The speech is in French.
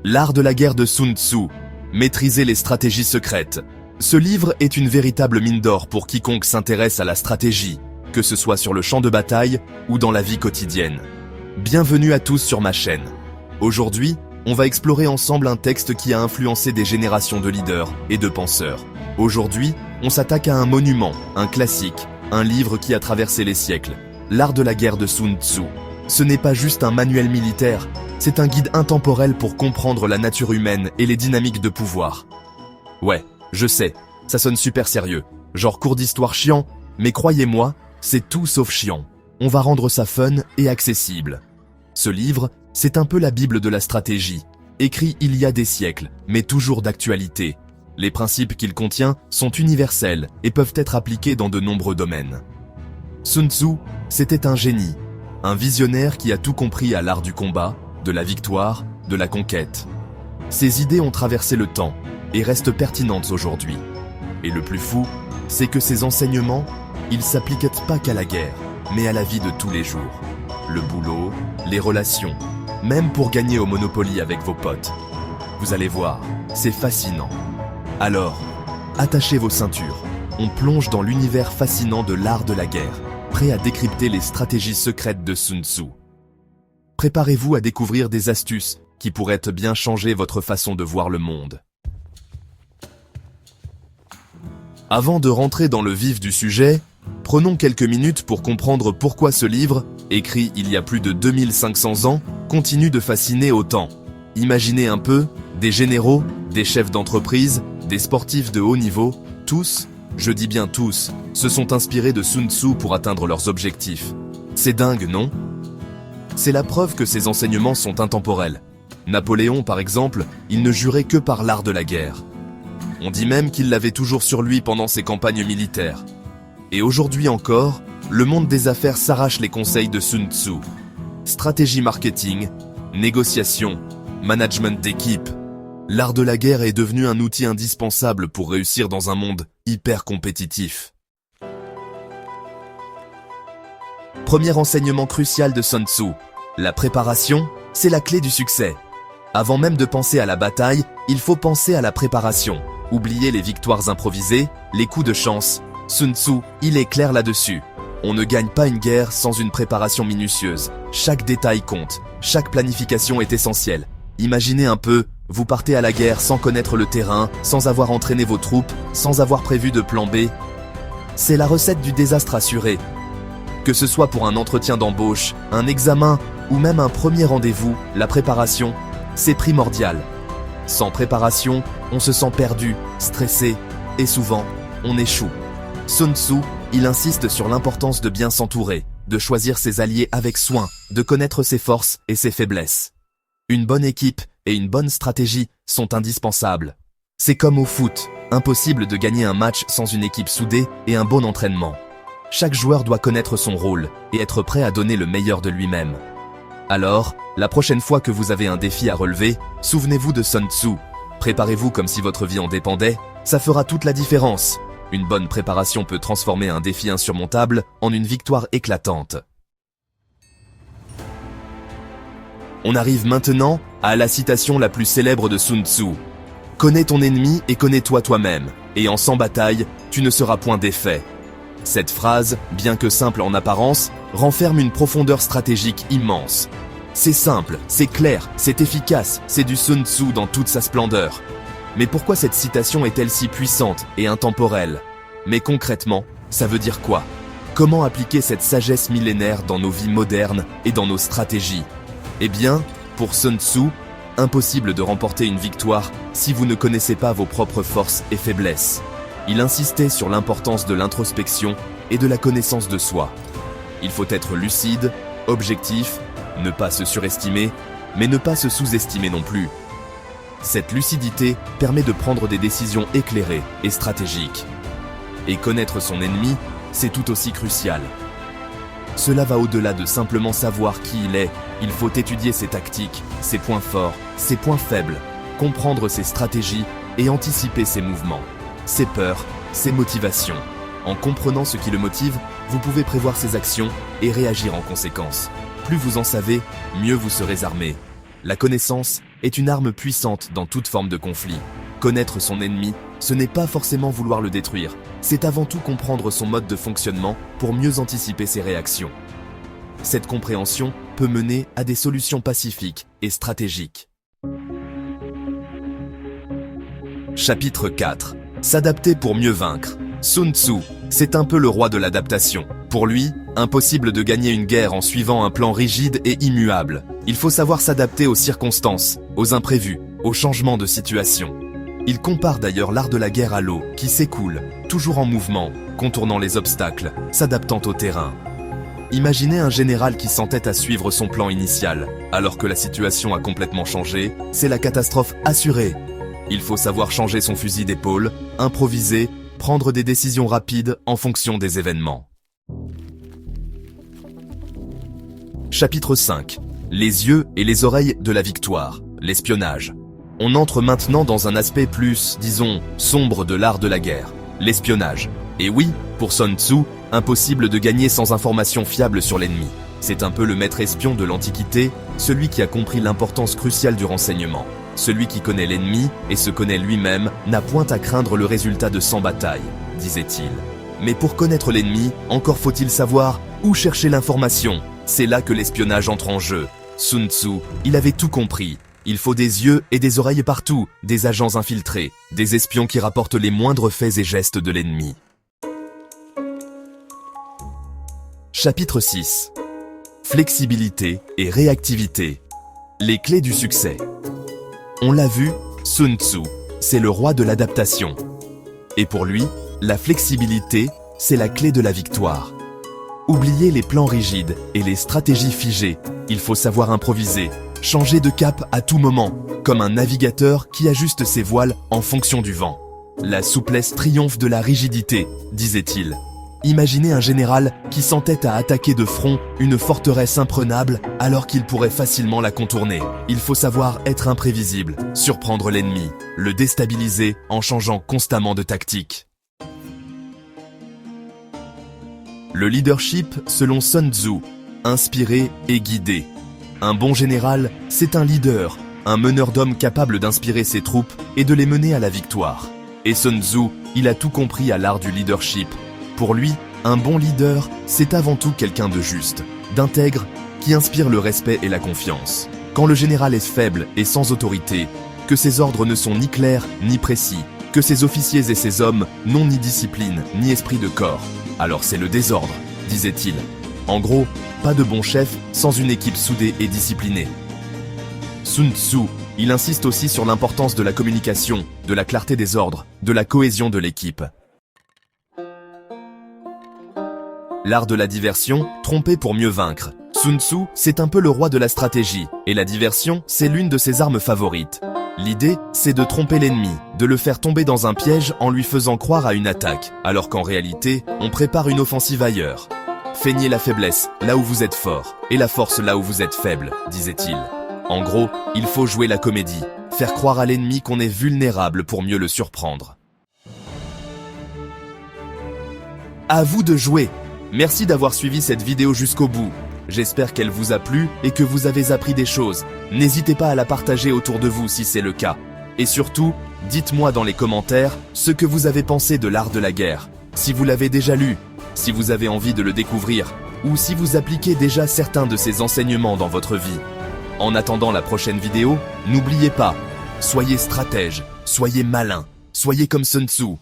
L'art de la guerre de Sun Tzu. Maîtriser les stratégies secrètes. Ce livre est une véritable mine d'or pour quiconque s'intéresse à la stratégie, que ce soit sur le champ de bataille ou dans la vie quotidienne. Bienvenue à tous sur ma chaîne. Aujourd'hui, on va explorer ensemble un texte qui a influencé des générations de leaders et de penseurs. Aujourd'hui, on s'attaque à un monument, un classique, un livre qui a traversé les siècles. L'art de la guerre de Sun Tzu. Ce n'est pas juste un manuel militaire, c'est un guide intemporel pour comprendre la nature humaine et les dynamiques de pouvoir. Ouais, je sais, ça sonne super sérieux, genre cours d'histoire chiant, mais croyez-moi, c'est tout sauf chiant. On va rendre ça fun et accessible. Ce livre, c'est un peu la Bible de la stratégie, écrit il y a des siècles, mais toujours d'actualité. Les principes qu'il contient sont universels et peuvent être appliqués dans de nombreux domaines. Sun Tzu, c'était un génie, un visionnaire qui a tout compris à l'art du combat, de la victoire, de la conquête. Ses idées ont traversé le temps et restent pertinentes aujourd'hui. Et le plus fou, c'est que ses enseignements, ils s'appliquent pas qu'à la guerre, mais à la vie de tous les jours. Le boulot, les relations, même pour gagner au Monopoly avec vos potes. Vous allez voir, c'est fascinant. Alors, attachez vos ceintures, on plonge dans l'univers fascinant de l'art de la guerre, prêt à décrypter les stratégies secrètes de Sun Tzu. Préparez-vous à découvrir des astuces qui pourraient bien changer votre façon de voir le monde. Avant de rentrer dans le vif du sujet, prenons quelques minutes pour comprendre pourquoi ce livre, écrit il y a plus de 2500 ans, continue de fasciner autant. Imaginez un peu, des généraux, des chefs d'entreprise, des sportifs de haut niveau, tous, je dis bien tous, se sont inspirés de Sun Tzu pour atteindre leurs objectifs. C'est dingue, non ? C'est la preuve que ces enseignements sont intemporels. Napoléon, par exemple, il ne jurait que par l'art de la guerre. On dit même qu'il l'avait toujours sur lui pendant ses campagnes militaires. Et aujourd'hui encore, le monde des affaires s'arrache les conseils de Sun Tzu. Stratégie marketing, négociation, management d'équipe. L'art de la guerre est devenu un outil indispensable pour réussir dans un monde hyper compétitif. Premier enseignement crucial de Sun Tzu. La préparation, c'est la clé du succès. Avant même de penser à la bataille, il faut penser à la préparation. Oubliez les victoires improvisées, les coups de chance. Sun Tzu, il est clair là-dessus. On ne gagne pas une guerre sans une préparation minutieuse. Chaque détail compte, chaque planification est essentielle. Imaginez un peu, vous partez à la guerre sans connaître le terrain, sans avoir entraîné vos troupes, sans avoir prévu de plan B. C'est la recette du désastre assuré. Que ce soit pour un entretien d'embauche, un examen ou même un premier rendez-vous, la préparation, c'est primordial. Sans préparation, on se sent perdu, stressé et souvent, on échoue. Sun Tzu, il insiste sur l'importance de bien s'entourer, de choisir ses alliés avec soin, de connaître ses forces et ses faiblesses. Une bonne équipe et une bonne stratégie sont indispensables. C'est comme au foot, impossible de gagner un match sans une équipe soudée et un bon entraînement. Chaque joueur doit connaître son rôle et être prêt à donner le meilleur de lui-même. Alors, la prochaine fois que vous avez un défi à relever, souvenez-vous de Sun Tzu. Préparez-vous comme si votre vie en dépendait, ça fera toute la différence. Une bonne préparation peut transformer un défi insurmontable en une victoire éclatante. On arrive maintenant à la citation la plus célèbre de Sun Tzu. Connais ton ennemi et connais-toi toi-même, et en sans bataille, tu ne seras point défait. Cette phrase, bien que simple en apparence, renferme une profondeur stratégique immense. C'est simple, c'est clair, c'est efficace, c'est du Sun Tzu dans toute sa splendeur. Mais pourquoi cette citation est-elle si puissante et intemporelle ? Mais concrètement, ça veut dire quoi ? Comment appliquer cette sagesse millénaire dans nos vies modernes et dans nos stratégies ? Eh bien, pour Sun Tzu, impossible de remporter une victoire si vous ne connaissez pas vos propres forces et faiblesses. Il insistait sur l'importance de l'introspection et de la connaissance de soi. Il faut être lucide, objectif, ne pas se surestimer, mais ne pas se sous-estimer non plus. Cette lucidité permet de prendre des décisions éclairées et stratégiques. Et connaître son ennemi, c'est tout aussi crucial. Cela va au-delà de simplement savoir qui il est. Il faut étudier ses tactiques, ses points forts, ses points faibles, comprendre ses stratégies et anticiper ses mouvements, ses peurs, ses motivations. En comprenant ce qui le motive, vous pouvez prévoir ses actions et réagir en conséquence. Plus vous en savez, mieux vous serez armé. La connaissance, est une arme puissante dans toute forme de conflit. Connaître son ennemi, ce n'est pas forcément vouloir le détruire, c'est avant tout comprendre son mode de fonctionnement pour mieux anticiper ses réactions. Cette compréhension peut mener à des solutions pacifiques et stratégiques. Chapitre 4. S'adapter pour mieux vaincre. Sun Tzu, c'est un peu le roi de l'adaptation. Pour lui, impossible de gagner une guerre en suivant un plan rigide et immuable. Il faut savoir s'adapter aux circonstances, aux imprévus, aux changements de situation. Il compare d'ailleurs l'art de la guerre à l'eau, qui s'écoule, toujours en mouvement, contournant les obstacles, s'adaptant au terrain. Imaginez un général qui s'entête à suivre son plan initial. Alors que la situation a complètement changé, c'est la catastrophe assurée. Il faut savoir changer son fusil d'épaule, improviser, prendre des décisions rapides en fonction des événements. Chapitre 5. Les yeux et les oreilles de la victoire, l'espionnage. On entre maintenant dans un aspect plus, disons, sombre de l'art de la guerre, l'espionnage. Et oui, pour Sun Tzu, impossible de gagner sans information fiable sur l'ennemi. C'est un peu le maître espion de l'Antiquité, celui qui a compris l'importance cruciale du renseignement. Celui qui connaît l'ennemi et se connaît lui-même n'a point à craindre le résultat de 100 batailles, disait-il. Mais pour connaître l'ennemi, encore faut-il savoir où chercher l'information. C'est là que l'espionnage entre en jeu. Sun Tzu, il avait tout compris. Il faut des yeux et des oreilles partout, des agents infiltrés, des espions qui rapportent les moindres faits et gestes de l'ennemi. Chapitre 6. Flexibilité et réactivité. Les clés du succès. On l'a vu, Sun Tzu, c'est le roi de l'adaptation. Et pour lui, la flexibilité, c'est la clé de la victoire. Oubliez les plans rigides et les stratégies figées. Il faut savoir improviser, changer de cap à tout moment, comme un navigateur qui ajuste ses voiles en fonction du vent. La souplesse triomphe de la rigidité, disait-il. Imaginez un général qui s'entête à attaquer de front une forteresse imprenable alors qu'il pourrait facilement la contourner. Il faut savoir être imprévisible, surprendre l'ennemi, le déstabiliser en changeant constamment de tactique. Le leadership selon Sun Tzu, inspirer et guider. Un bon général, c'est un leader, un meneur d'hommes capable d'inspirer ses troupes et de les mener à la victoire. Et Sun Tzu, il a tout compris à l'art du leadership. Pour lui, un bon leader, c'est avant tout quelqu'un de juste, d'intègre, qui inspire le respect et la confiance. Quand le général est faible et sans autorité, que ses ordres ne sont ni clairs ni précis, que ses officiers et ses hommes n'ont ni discipline ni esprit de corps, alors c'est le désordre, disait-il. En gros, pas de bon chef sans une équipe soudée et disciplinée. Sun Tzu, il insiste aussi sur l'importance de la communication, de la clarté des ordres, de la cohésion de l'équipe. L'art de la diversion, tromper pour mieux vaincre. Sun Tzu, c'est un peu le roi de la stratégie, et la diversion, c'est l'une de ses armes favorites. L'idée, c'est de tromper l'ennemi, de le faire tomber dans un piège en lui faisant croire à une attaque, alors qu'en réalité, on prépare une offensive ailleurs. Feignez la faiblesse là où vous êtes fort, et la force là où vous êtes faible, disait-il. En gros, il faut jouer la comédie, faire croire à l'ennemi qu'on est vulnérable pour mieux le surprendre. À vous de jouer! Merci d'avoir suivi cette vidéo jusqu'au bout. J'espère qu'elle vous a plu et que vous avez appris des choses. N'hésitez pas à la partager autour de vous si c'est le cas. Et surtout, dites-moi dans les commentaires ce que vous avez pensé de l'art de la guerre. Si vous l'avez déjà lu, si vous avez envie de le découvrir, ou si vous appliquez déjà certains de ces enseignements dans votre vie. En attendant la prochaine vidéo, n'oubliez pas, soyez stratège, soyez malin, soyez comme Sun Tzu.